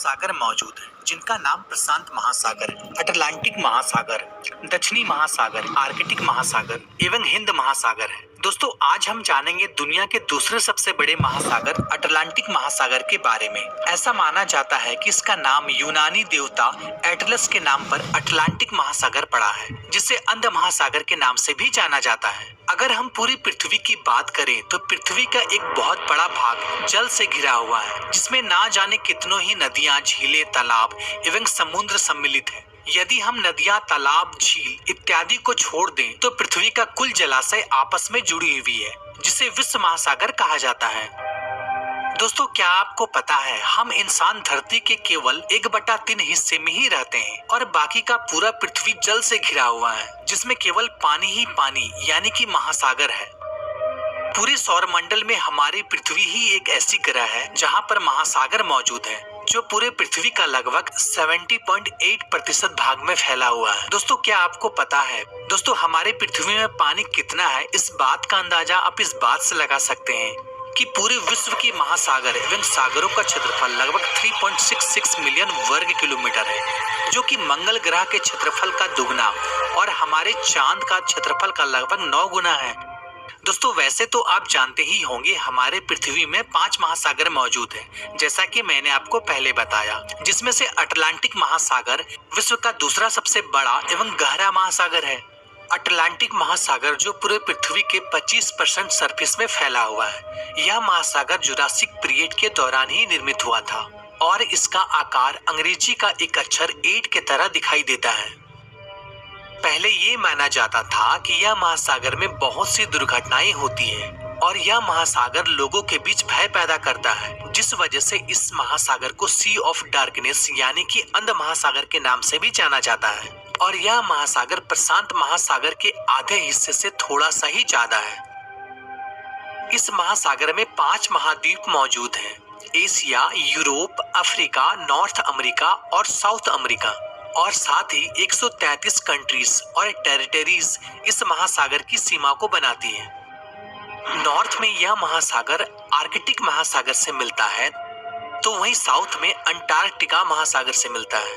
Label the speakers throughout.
Speaker 1: सागर मौजूद है जिनका नाम प्रशांत महासागर, अटलांटिक महासागर, दक्षिणी महासागर, आर्कटिक महासागर एवं हिंद महासागर है। दोस्तों आज हम जानेंगे दुनिया के दूसरे सबसे बड़े महासागर अटलांटिक महासागर के बारे में। ऐसा माना जाता है कि इसका नाम यूनानी देवता एटलस के नाम पर अटलांटिक महासागर पड़ा है, जिसे अंध महासागर के नाम से भी जाना जाता है। अगर हम पूरी पृथ्वी की बात करें तो पृथ्वी का एक बहुत बड़ा भाग जल से घिरा हुआ है, जिसमें ना जाने कितनों ही नदियां, झीलें, तालाब एवं समुद्र सम्मिलित है। यदि हम नदियां, तालाब, झील इत्यादि को छोड़ दें तो पृथ्वी का कुल जलाशय आपस में जुड़ी हुई है, जिसे विश्व महासागर कहा जाता है। दोस्तों क्या आपको पता है हम इंसान धरती के केवल 1/3 हिस्से में ही रहते हैं और बाकी का पूरा पृथ्वी जल से घिरा हुआ है, जिसमें केवल पानी ही पानी यानी कि महासागर है। पूरे सौर मंडल में हमारी पृथ्वी ही एक ऐसी ग्रह है जहां पर महासागर मौजूद है, जो पूरे पृथ्वी का लगभग 70.8% भाग में फैला हुआ है। दोस्तों क्या आपको पता है दोस्तों हमारे पृथ्वी में पानी कितना है, इस बात का अंदाजा आप इस बात से लगा सकते हैं कि पूरे विश्व के महासागर एवं सागरों का क्षेत्रफल लगभग 3.66 मिलियन वर्ग किलोमीटर है, जो कि मंगल ग्रह के क्षेत्रफल का दुगना और हमारे चांद का क्षेत्रफल का लगभग 9 गुना है। दोस्तों वैसे तो आप जानते ही होंगे हमारे पृथ्वी में 5 महासागर मौजूद हैं, जैसा कि मैंने आपको पहले बताया, जिसमें से अटलांटिक महासागर विश्व का दूसरा सबसे बड़ा एवं गहरा महासागर है। अटलांटिक महासागर जो पूरे पृथ्वी के 25% सरफेस में फैला हुआ है। यह महासागर जुरासिक पीरियड के दौरान ही निर्मित हुआ था और इसका आकार अंग्रेजी का एक अक्षर 8 के तरह दिखाई देता है। पहले ये माना जाता था कि यह महासागर में बहुत सी दुर्घटनाएं होती है और यह महासागर लोगों के बीच भय पैदा करता है, जिस वजह से इस महासागर को सी ऑफ डार्कनेस यानी कि अंध महासागर के नाम से भी जाना जाता है। और यह महासागर प्रशांत महासागर के आधे हिस्से से थोड़ा सा ही ज्यादा है। इस महासागर में 5 महाद्वीप मौजूद हैं: Asia, Europe, Africa, north America और साउथ अमेरिका। और साथ ही 133 कंट्रीज और टेरिटरीज इस महासागर की सीमा को बनाती हैं। नॉर्थ में यह महासागर आर्कटिक महासागर से मिलता है, तो वहीं साउथ में अंटार्कटिका महासागर से मिलता है।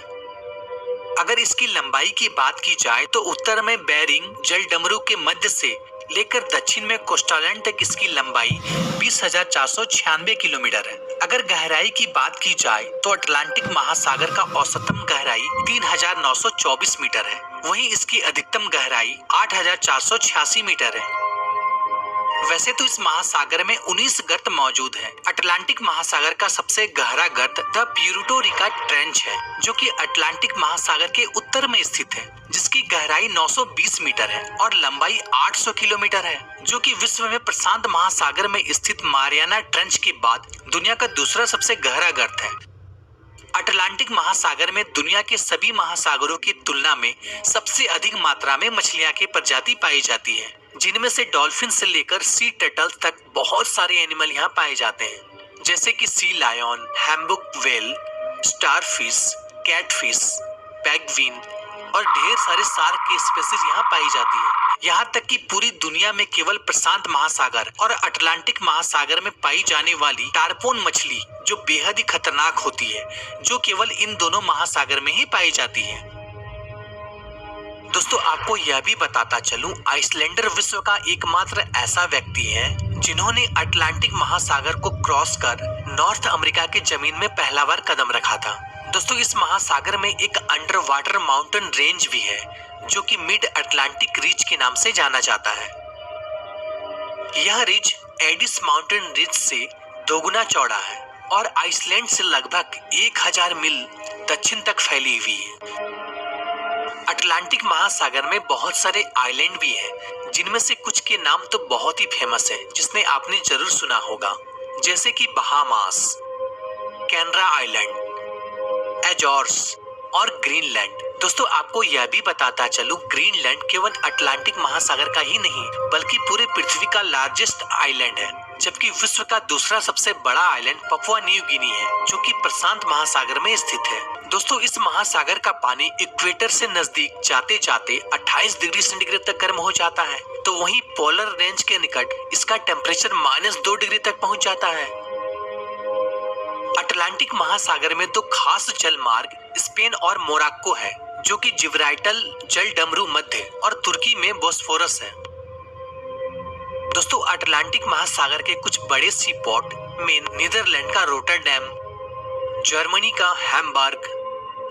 Speaker 1: अगर इसकी लंबाई की बात की जाए तो उत्तर में बेरिंग जलडमरू के मध्य से लेकर दक्षिण में कोस्टालैंड तक इसकी लंबाई 20,496 किलोमीटर है। अगर गहराई की बात की जाए तो अटलांटिक महासागर का औसतम गहराई 3,924 मीटर है, वहीं इसकी अधिकतम गहराई 8,486 मीटर है। वैसे तो इस महासागर में 19 गर्त मौजूद हैं। अटलांटिक महासागर का सबसे गहरा गर्त द प्यूर्टो रिका ट्रेंच है, जो कि अटलांटिक महासागर के उत्तर में स्थित है, जिसकी गहराई 920 मीटर है और लंबाई 800 किलोमीटर है, जो कि विश्व में प्रशांत महासागर में स्थित मारियाना ट्रेंच के बाद दुनिया का दूसरा सबसे गहरा गर्त है। अटलांटिक महासागर में दुनिया के सभी महासागरों की तुलना में सबसे अधिक मात्रा में मछलियां की प्रजाति पाई जाती है, जिनमें से डॉल्फिन से लेकर सी टर्टल्स तक बहुत सारे एनिमल यहाँ पाए जाते हैं, जैसे कि sea lion, humpback whale, starfish, catfish, penguin और ढेर सारे शार्क की स्पीशीज यहाँ पाई जाती है। यहाँ तक कि पूरी दुनिया में केवल प्रशांत महासागर और अटलांटिक महासागर में पाई जाने वाली टारपोन मछली जो बेहद ही खतरनाक होती है, जो केवल इन दोनों महासागर में ही पाई जाती है। दोस्तों आपको यह भी बताता चलूं, आइसलैंडर विश्व का एकमात्र ऐसा व्यक्ति है जिन्होंने अटलांटिक महासागर को क्रॉस कर नॉर्थ अमेरिका की जमीन में पहला बार कदम रखा था। दोस्तों इस महासागर में एक अंडर वाटर माउंटेन रेंज भी है, जो कि मिड अटलांटिक रिज के नाम से जाना जाता है। यह रिज एडिस माउंटेन रिज से 2 गुना चौड़ा है और आइसलैंड से लगभग 1000 मील दक्षिण तक फैली हुई है। अटलांटिक महासागर में बहुत सारे आइलैंड भी हैं, जिनमें से कुछ के नाम तो बहुत ही फेमस है, जिसने आपने जरूर सुना होगा, जैसे कि बहामास, कैनरा आइलैंड, एजोर्स और ग्रीनलैंड। दोस्तों आपको यह भी बताता चलूं, ग्रीनलैंड केवल अटलांटिक महासागर का ही नहीं बल्कि पूरे पृथ्वी का लार्जेस्ट आइलैंड है, जबकि विश्व का दूसरा सबसे बड़ा आइलैंड पपुआ न्यू गिनी है, जो कि प्रशांत महासागर में स्थित है। दोस्तों इस महासागर का पानी इक्वेटर से नजदीक जाते जाते 28 डिग्री सेंटीग्रेड तक गर्म हो जाता है, तो वहीं पोलर रेंज के निकट इसका टेम्परेचर -2 डिग्री तक पहुंच जाता है। अटलांटिक महासागर में दो खास जल मार्ग स्पेन और मोरक्को है, जो कि जिब्राल्टर जल डमरू मध्य और तुर्की में बोस्फोरस है। दोस्तों अटलांटिक महासागर के कुछ बड़े सी पोर्ट में नीदरलैंड का रोटरडैम, जर्मनी का हैम्बर्ग,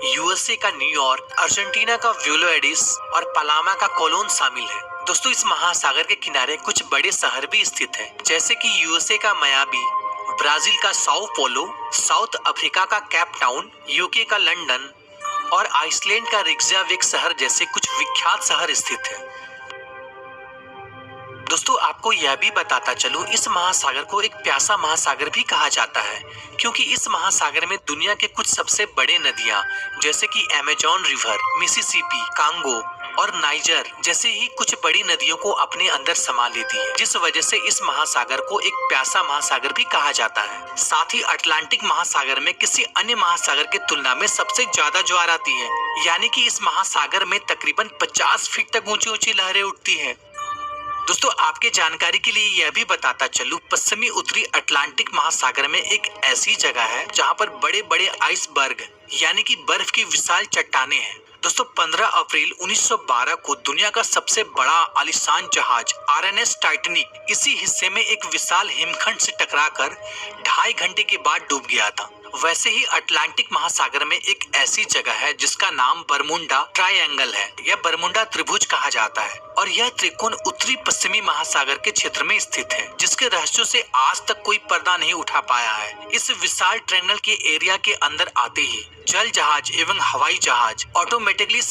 Speaker 1: यूएसए का न्यूयॉर्क, अर्जेंटीना का ब्यूनोस आयर्स और पनामा का कोलोन शामिल है। दोस्तों इस महासागर के किनारे कुछ बड़े शहर भी स्थित हैं, जैसे कि यूएसए का मायामी, ब्राजील का साओ पोलो, साउथ अफ्रीका का केप टाउन, यूके का लंदन और आइसलैंड का रिक्जाविक शहर जैसे कुछ विख्यात शहर स्थित हैं। दोस्तों आपको यह भी बताता चलूं, इस महासागर को एक प्यासा महासागर भी कहा जाता है, क्योंकि इस महासागर में दुनिया के कुछ सबसे बड़े नदियां जैसे कि अमेज़न रिवर, मिसिसिपी, कांगो और नाइजर जैसे ही कुछ बड़ी नदियों को अपने अंदर समा लेती है, जिस वजह से इस महासागर को एक प्यासा महासागर भी कहा जाता है। साथ ही अटलांटिक महासागर में किसी अन्य महासागर की तुलना में सबसे ज्यादा ज्वार आती है, यानी कि इस महासागर में तकरीबन 50 फीट तक ऊंची ऊंची लहरें उठती है। दोस्तों आपके जानकारी के लिए यह भी बताता चलूं, पश्चिमी उत्तरी अटलांटिक महासागर में एक ऐसी जगह है जहां पर बड़े बड़े आइसबर्ग यानी कि बर्फ की विशाल चट्टानें हैं। दोस्तों 15 अप्रैल 1912 को दुनिया का सबसे बड़ा आलीशान जहाज आरएनएस टाइटैनिक इसी हिस्से में एक विशाल हिमखंड से टकराकर 2.5 घंटे के बाद डूब गया था। वैसे ही अटलांटिक महासागर में एक ऐसी जगह है जिसका नाम बरमुंडा ट्रायंगल है। यह बरमुंडा त्रिभुज कहा जाता है और यह त्रिकोण उत्तरी पश्चिमी महासागर के क्षेत्र में स्थित है, जिसके रहस्यों से आज तक कोई पर्दा नहीं उठा पाया है। इस विशाल ट्रायंगल के एरिया के अंदर आते ही जल जहाज एवं हवाई जहाज ऑटोमेटिकली